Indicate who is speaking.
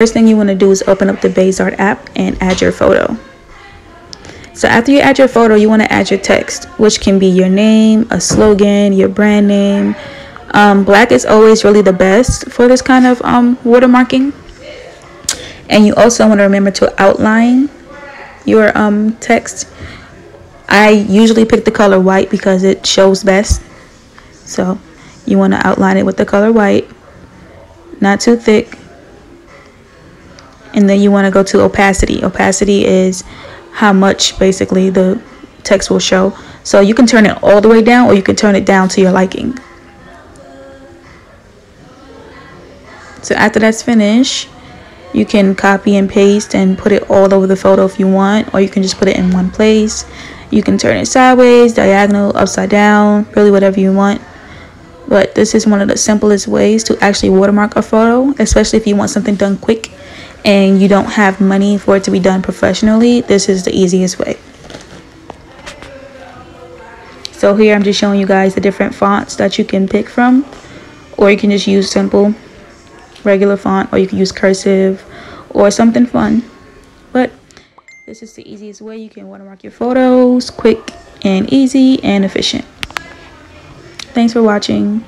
Speaker 1: First thing you want to do is open up the Art app and add your photo. So after you add your photo, you want to add your text, which can be your name, a slogan, your brand name. Black is always really the best for this kind of watermarking. And you also want to remember to outline your text. I usually pick the color white because it shows best. So you want to outline it with the color white, not too thick. And then you want to go to opacity. Opacity is how much basically the text will show. So you can turn it all the way down, or you can turn it down to your liking. So after that's finished, you can copy and paste and put it all over the photo if you want, or you can just put it in one place. You can turn it sideways, diagonal, upside down, really whatever you want. But this is one of the simplest ways to actually watermark a photo, especially if you want something done quick and you don't have money for it to be done professionally. This is the easiest way. So here I'm just showing you guys the different fonts that you can pick from, or you can just use simple regular font, or you can use cursive or something fun. But this is the easiest way you can watermark your photos, quick and easy and efficient. Thanks for watching.